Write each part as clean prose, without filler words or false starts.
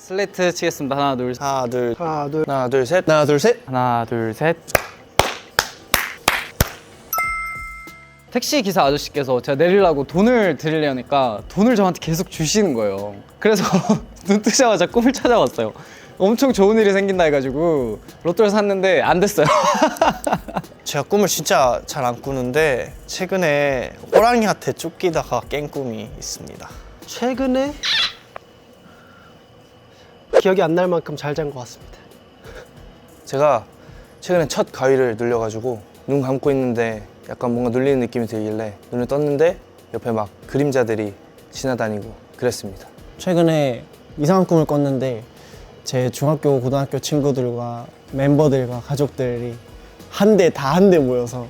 슬레이트 치겠습니다. 하나, 둘, 셋. 하나, 둘, 하나, 둘. 하나, 둘, 셋. 하나, 둘, 셋. 하나, 둘, 셋. 택시 기사 아저씨께서 제가 내리려고 돈을 드리려니까 돈을 저한테 계속 주시는 거예요. 그래서 눈 뜨자마자 꿈을 찾아왔어요. 엄청 좋은 일이 생긴다 해가지고 로또를 샀는데 안 됐어요. 제가 꿈을 진짜 잘 안 꾸는데 최근에 호랑이한테 쫓기다가 깬 꿈이 있습니다. 최근에 기억이 안 날 만큼 잘 잔 것 같습니다. 제가 최근에 첫 가위를 눌려가지고 눈 감고 있는데 약간 뭔가 눌리는 느낌이 들길래 눈을 떴는데 옆에 막 그림자들이 지나다니고 그랬습니다. 최근에 이상한 꿈을 꿨는데 제 중학교, 고등학교 친구들과 멤버들과 가족들이 한 대 모여서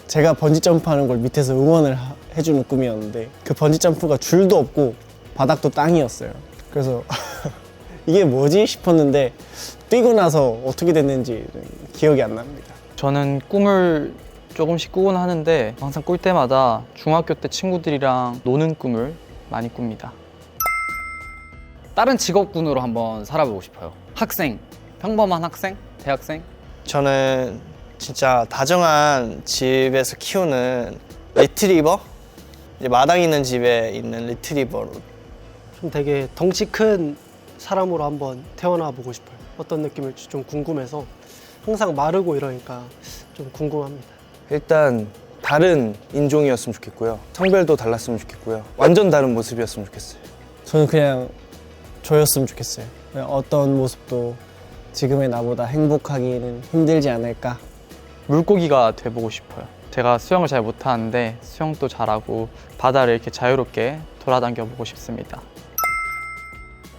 제가 번지 점프하는 걸 밑에서 응원을 해주는 꿈이었는데 그 번지 점프가 줄도 없고 바닥도 땅이었어요. 그래서 이게 뭐지 싶었는데 뛰고 나서 어떻게 됐는지 기억이 안 납니다. 저는 꿈을 조금씩 꾸곤 하는데 항상 꿀 때마다 중학교 때 친구들이랑 노는 꿈을 많이 꿉니다. 다른 직업군으로 한번 살아보고 싶어요. 학생, 평범한 학생, 대학생. 저는 진짜 다정한 집에서 키우는 리트리버? 이제 마당 있는 집에 있는 리트리버로. 좀 되게 덩치 큰 사람으로 한번 태어나 보고 싶어요. 어떤 느낌일지 좀 궁금해서 항상 마르고 이러니까 좀 궁금합니다. 일단 다른 인종이었으면 좋겠고요. 성별도 달랐으면 좋겠고요. 완전 다른 모습이었으면 좋겠어요. 저는 그냥 저였으면 좋겠어요. 그냥 어떤 모습도 지금의 나보다 행복하기는 힘들지 않을까. 물고기가 돼보고 싶어요. 제가 수영을 잘 못하는데 수영도 잘하고 바다를 이렇게 자유롭게 돌아다녀 보고 싶습니다.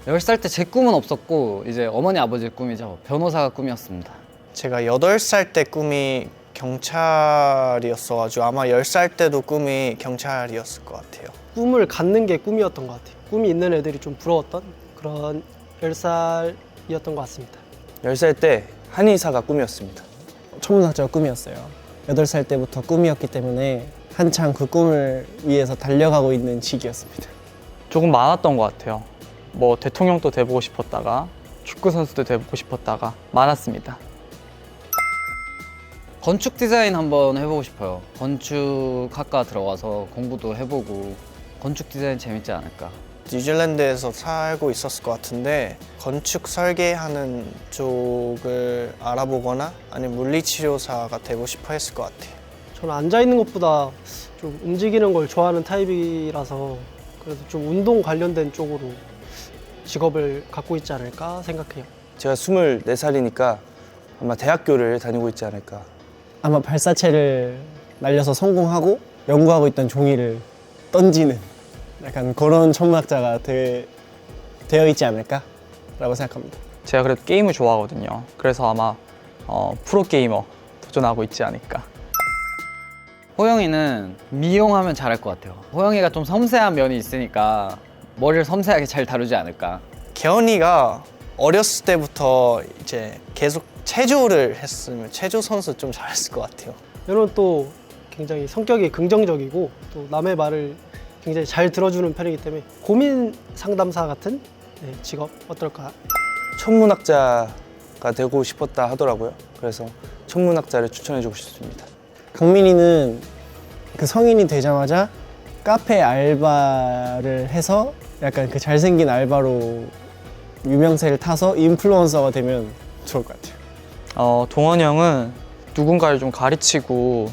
10살 때 제 꿈은 없었고 이제 어머니 아버지의 꿈이죠. 변호사가 꿈이었습니다. 제가 8살 때 꿈이 경찰이었어가지고 아마 10살 때도 꿈이 경찰이었을 것 같아요. 꿈을 갖는 게 꿈이었던 것 같아요. 꿈이 있는 애들이 좀 부러웠던 그런 10살이었던 것 같습니다. 10살 때 한의사가 꿈이었습니다. 천문학자가 꿈이었어요. 8살 때부터 꿈이었기 때문에 한창 그 꿈을 위해서 달려가고 있는 시기였습니다. 조금 많았던 것 같아요. 뭐 대통령도 돼보고 싶었다가 축구 선수도 돼보고 싶었다가 많았습니다. 건축 디자인 한번 해보고 싶어요. 건축학과 들어가서 공부도 해보고 건축 디자인 재밌지 않을까. 뉴질랜드에서 살고 있었을 것 같은데 건축 설계하는 쪽을 알아보거나 아니면 물리치료사가 되고 싶어 했을 것 같아요. 저는 앉아있는 것보다 좀 움직이는 걸 좋아하는 타입이라서 그래도 좀 운동 관련된 쪽으로 직업을 갖고 있지 않을까 생각해요. 제가 24살이니까 아마 대학교를 다니고 있지 않을까. 아마 발사체를 날려서 성공하고 연구하고 있던 종이를 던지는 약간 그런 천문학자가 되어 있지 않을까라고 생각합니다. 제가 그래도 게임을 좋아하거든요. 그래서 아마 프로게이머 도전하고 있지 않을까. 호영이는 미용하면 잘할 것 같아요. 호영이가 좀 섬세한 면이 있으니까 머리를 섬세하게 잘 다루지 않을까. 개헌이가 어렸을 때부터 이제 계속 체조를 했으면 체조 선수 좀 잘했을 것 같아요. 얘는 또 굉장히 성격이 긍정적이고 또 남의 말을 굉장히 잘 들어주는 편이기 때문에 고민 상담사 같은 직업 어떨까? 천문학자가 되고 싶었다 하더라고요. 그래서 천문학자를 추천해주고 싶습니다. 강민이는 그 성인이 되자마자 카페 알바를 해서 약간 그 잘생긴 알바로 유명세를 타서 인플루언서가 되면 좋을 것 같아요. 동원이 형은 누군가를 좀 가르치고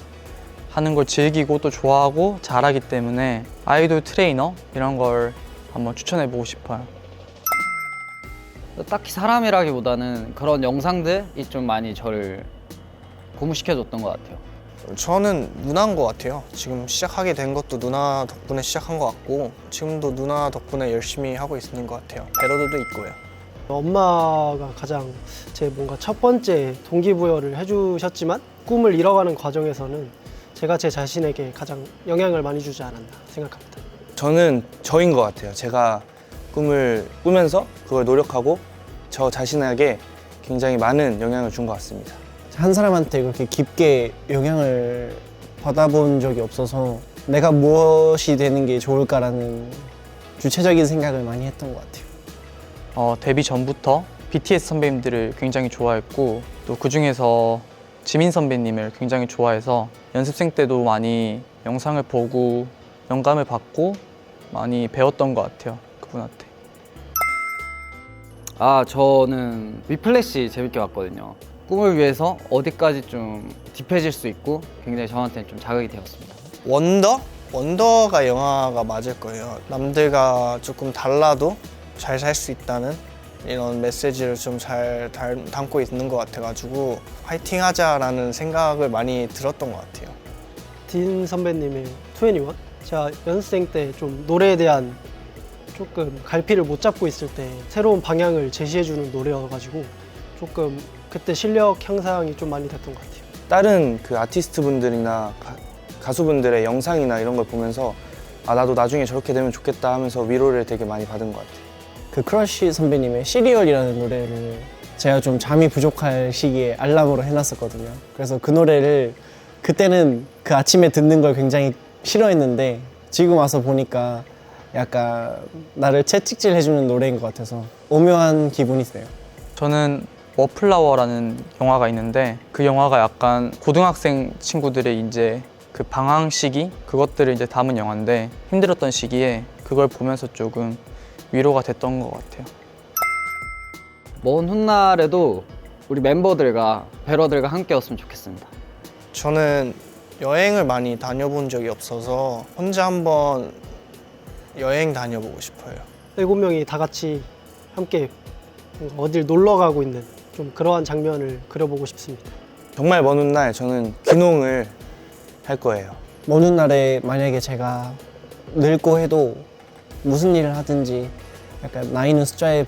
하는 걸 즐기고 또 좋아하고 잘하기 때문에 아이돌 트레이너 이런 걸 한번 추천해보고 싶어요. 딱히 사람이라기보다는 그런 영상들이 좀 많이 저를 고무시켜줬던 것 같아요. 저는 누나인 것 같아요. 지금 시작하게 된 것도 누나 덕분에 시작한 것 같고 지금도 누나 덕분에 열심히 하고 있는 것 같아요. 배러들도 있고요. 엄마가 가장 제 뭔가 첫 번째 동기부여를 해주셨지만 꿈을 이뤄가는 과정에서는 제가 제 자신에게 가장 영향을 많이 주지 않았나 생각합니다. 저는 저인 것 같아요. 제가 꿈을 꾸면서 그걸 노력하고 저 자신에게 굉장히 많은 영향을 준 것 같습니다. 한 사람한테 그렇게 깊게 영향을 받아본 적이 없어서 내가 무엇이 되는 게 좋을까라는 주체적인 생각을 많이 했던 것 같아요. 데뷔 전부터 BTS 선배님들을 굉장히 좋아했고 또 그중에서 지민 선배님을 굉장히 좋아해서 연습생 때도 많이 영상을 보고 영감을 받고 많이 배웠던 것 같아요, 그분한테. 저는 위플래시 재밌게 봤거든요. 꿈을 위해서 어디까지 좀 딥해질 수 있고 굉장히 저한테는 좀 자극이 되었습니다. 원더? 원더가 영화가 맞을 거예요. 남들과 조금 달라도 잘 살 수 있다는 이런 메시지를 좀 잘 담고 있는 것 같아가지고 화이팅 하자라는 생각을 많이 들었던 것 같아요. 딘 선배님의 21? 제가 연습생 때 좀 노래에 대한 조금 갈피를 못 잡고 있을 때 새로운 방향을 제시해주는 노래여가지고 조금 그때 실력 향상이 좀 많이 됐던 것 같아요. 다른 그 아티스트 분들이나 가수분들의 영상이나 이런 걸 보면서 나도 나중에 저렇게 되면 좋겠다 하면서 위로를 되게 많이 받은 것 같아요. 그 크러쉬 선배님의 시리얼이라는 노래를 제가 좀 잠이 부족할 시기에 알람으로 해놨었거든요. 그래서 그 노래를 그때는 그 아침에 듣는 걸 굉장히 싫어했는데 지금 와서 보니까 약간 나를 채찍질 해주는 노래인 것 같아서 오묘한 기분이 있어요. 저는 워플라워라는 영화가 있는데 그 영화가 약간 고등학생 친구들의 이제 그 방황 시기 그것들을 이제 담은 영화인데 힘들었던 시기에 그걸 보면서 조금 위로가 됐던 것 같아요. 먼 훗날에도 우리 멤버들과 배러들과 함께였으면 좋겠습니다. 저는 여행을 많이 다녀본 적이 없어서 혼자 한번 여행 다녀보고 싶어요. 7명이 다 같이 함께 어딜 놀러 가고 있는 좀 그러한 장면을 그려보고 싶습니다. 정말 먼 훗날 저는 귀농을 할 거예요. 먼 훗날에 만약에 제가 늙고 해도 무슨 일을 하든지 약간 나이는 숫자에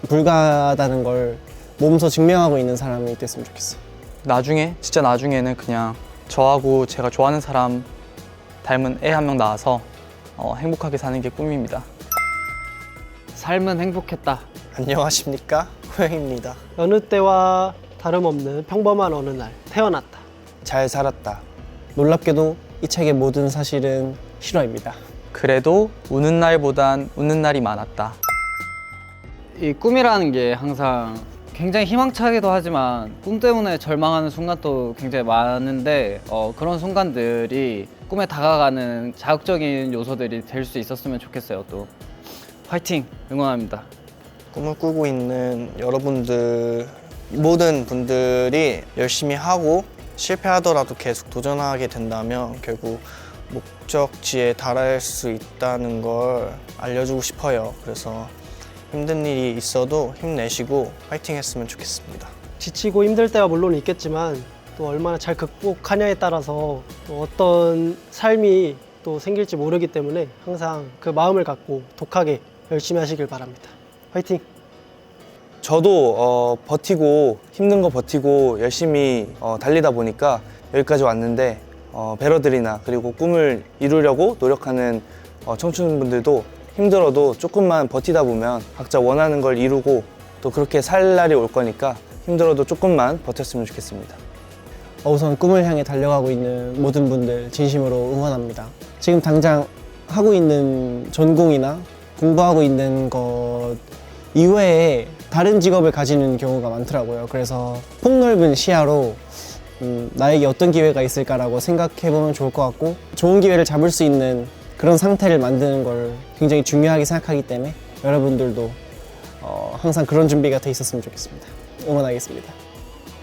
불과하다는 걸 몸소 증명하고 있는 사람이 됐으면 좋겠어요. 나중에 진짜 나중에는 그냥 저하고 제가 좋아하는 사람 닮은 애 한 명 낳아서 행복하게 사는 게 꿈입니다. 삶은 행복했다. 안녕하십니까? 호영입니다. 여느 때와 다름없는 평범한 어느 날 태어났다. 잘 살았다. 놀랍게도 이 책의 모든 사실은 실화입니다. 그래도 우는 날보단 웃는 날이 많았다. 이 꿈이라는 게 항상 굉장히 희망차기도 하지만 꿈 때문에 절망하는 순간도 굉장히 많은데 그런 순간들이 꿈에 다가가는 자극적인 요소들이 될 수 있었으면 좋겠어요. 또 화이팅! 응원합니다. 꿈을 꾸고 있는 여러분들, 모든 분들이 열심히 하고 실패하더라도 계속 도전하게 된다면 결국 목적지에 달할 수 있다는 걸 알려주고 싶어요. 그래서 힘든 일이 있어도 힘내시고 파이팅 했으면 좋겠습니다. 지치고 힘들 때가 물론 있겠지만 또 얼마나 잘 극복하냐에 따라서 또 어떤 삶이 또 생길지 모르기 때문에 항상 그 마음을 갖고 독하게 열심히 하시길 바랍니다. 화이팅! 저도 버티고 힘든 거 버티고 열심히 달리다 보니까 여기까지 왔는데 배러들이나 그리고 꿈을 이루려고 노력하는 청춘분들도 힘들어도 조금만 버티다 보면 각자 원하는 걸 이루고 또 그렇게 살 날이 올 거니까 힘들어도 조금만 버텼으면 좋겠습니다. 우선 꿈을 향해 달려가고 있는 모든 분들 진심으로 응원합니다. 지금 당장 하고 있는 전공이나 공부하고 있는 것 이외에 다른 직업을 가지는 경우가 많더라고요. 그래서 폭넓은 시야로 나에게 어떤 기회가 있을까라고 생각해보면 좋을 것 같고 좋은 기회를 잡을 수 있는 그런 상태를 만드는 걸 굉장히 중요하게 생각하기 때문에 여러분들도 항상 그런 준비가 돼 있었으면 좋겠습니다. 응원하겠습니다.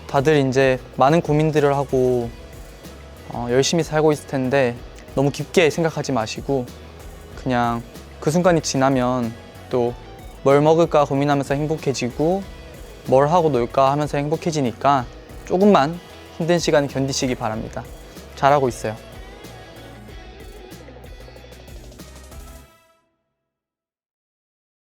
다들 이제 많은 고민들을 하고 열심히 살고 있을 텐데 너무 깊게 생각하지 마시고 그냥 그 순간이 지나면 또 뭘 먹을까 고민하면서 행복해지고 뭘 하고 놀까 하면서 행복해지니까 조금만 힘든 시간 견디시기 바랍니다. 잘하고 있어요.